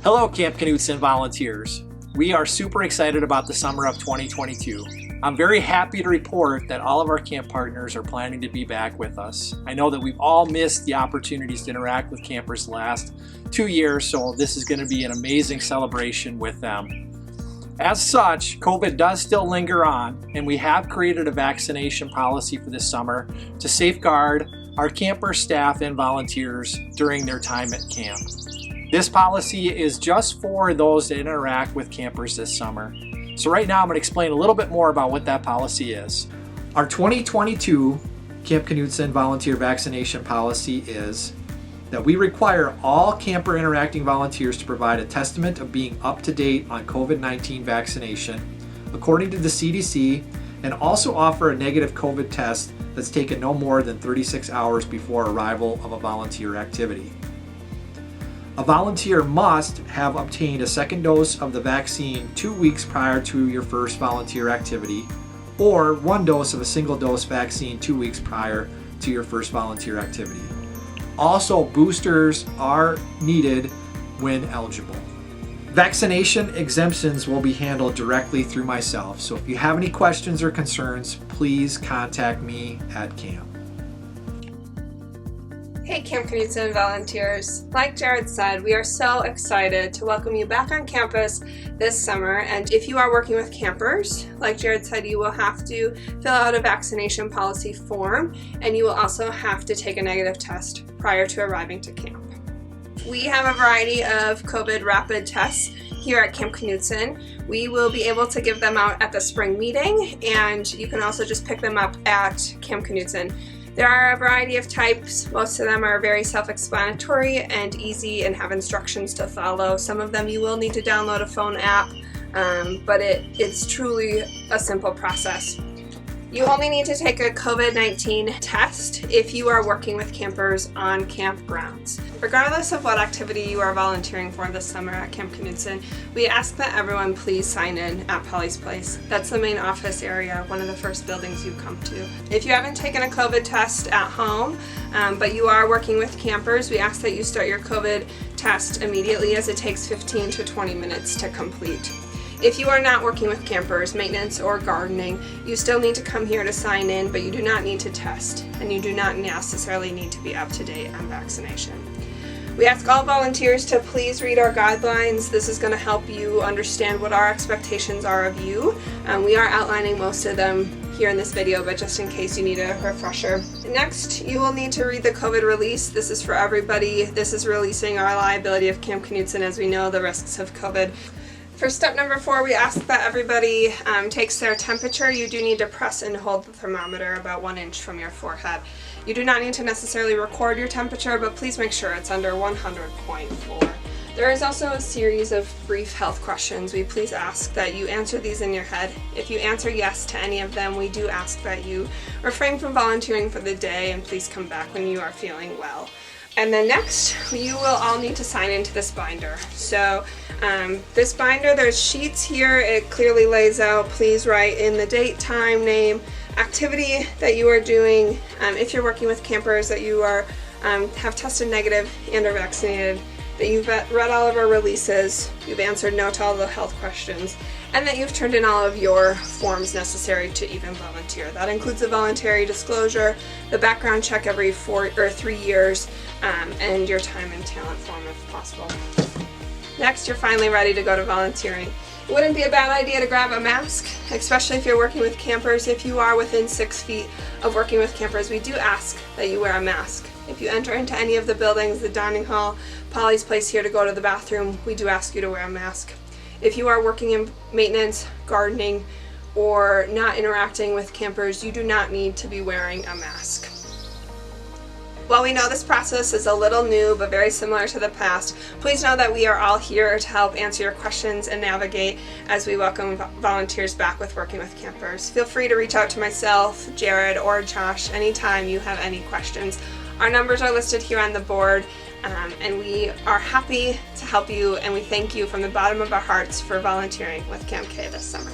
Hello, Camp Knutson volunteers. We are super excited about the summer of 2022. I'm very happy to report that all of our camp partners are planning to be back with us. I know that we've all missed the opportunities to interact with campers the last 2 years, so this is going to be an amazing celebration with them. As such, COVID does still linger on, and we have created a vaccination policy for this summer to safeguard our camper staff and volunteers during their time at camp. This policy is just for those that interact with campers this summer. So right now I'm going to explain a little bit more about what that policy is. Our 2022 Camp Knutson volunteer vaccination policy is that we require all camper interacting volunteers to provide a testament of being up to date on COVID-19 vaccination according to the CDC, and also offer a negative COVID test that's taken no more than 36 hours before arrival of a volunteer activity. A volunteer must have obtained a second dose of the vaccine 2 weeks prior to your first volunteer activity, or 1 dose of a single dose vaccine 2 weeks prior to your first volunteer activity. Also, boosters are needed when eligible. Vaccination exemptions will be handled directly through myself, so if you have any questions or concerns, please contact me at camp. Hey Camp Knutson volunteers, like Jared said, we are so excited to welcome you back on campus this summer, and if you are working with campers, like Jared said, you will have to fill out a vaccination policy form, and you will also have to take a negative test prior to arriving to camp. We have a variety of COVID rapid tests here at Camp Knutson. We will be able to give them out at the spring meeting, and you can also just pick them up at Camp Knutson. There are a variety of types. Most of them are very self-explanatory and easy and have instructions to follow. Some of them you will need to download a phone app, but it's truly a simple process. You only need to take a COVID-19 test if you are working with campers on campgrounds. Regardless of what activity you are volunteering for this summer at Camp Knutson, we ask that everyone please sign in at Polly's Place. That's the main office area, one of the first buildings you come to. If you haven't taken a COVID test at home, but you are working with campers, we ask that you start your COVID test immediately, as it takes 15 to 20 minutes to complete. If you are not working with campers, maintenance, or gardening, you still need to come here to sign in, but you do not need to test, and you do not necessarily need to be up to date on vaccination. We ask all volunteers to please read our guidelines. This is going to help you understand what our expectations are of you. We are outlining most of them here in this video, but just in case you need a refresher. Next, you will need to read the COVID release. This is for everybody. This is releasing our liability of Camp Knutson as we know the risks of COVID. For step number 4, we ask that everybody takes their temperature. You do need to press and hold the thermometer about 1 inch from your forehead. You do not need to necessarily record your temperature, but please make sure it's under 100.4. There is also a series of brief health questions. We please ask that you answer these in your head. If you answer yes to any of them, we do ask that you refrain from volunteering for the day and please come back when you are feeling well. And then next, you will all need to sign into this binder. So this binder, there's sheets here. It clearly lays out, please write in the date, time, name, activity that you are doing. If you're working with campers, that you are have tested negative and are vaccinated, that you've read all of our releases, you've answered no to all the health questions, and that you've turned in all of your forms necessary to even volunteer. That includes the voluntary disclosure, the background check every 4 or 3 years, and your time and talent form if possible. Next, you're finally ready to go to volunteering. It wouldn't be a bad idea to grab a mask, especially if you're working with campers. If you are within 6 feet of working with campers, we do ask that you wear a mask. If you enter into any of the buildings, the dining hall, Polly's Place here to go to the bathroom, we do ask you to wear a mask. If you are working in maintenance, gardening, or not interacting with campers, you do not need to be wearing a mask. While we know this process is a little new but very similar to the past, please know that we are all here to help answer your questions and navigate as we welcome volunteers back with working with campers. Feel free to reach out to myself, Jared, or Josh anytime you have any questions. Our numbers are listed here on the board, and we are happy to help you, and we thank you from the bottom of our hearts for volunteering with Camp K this summer.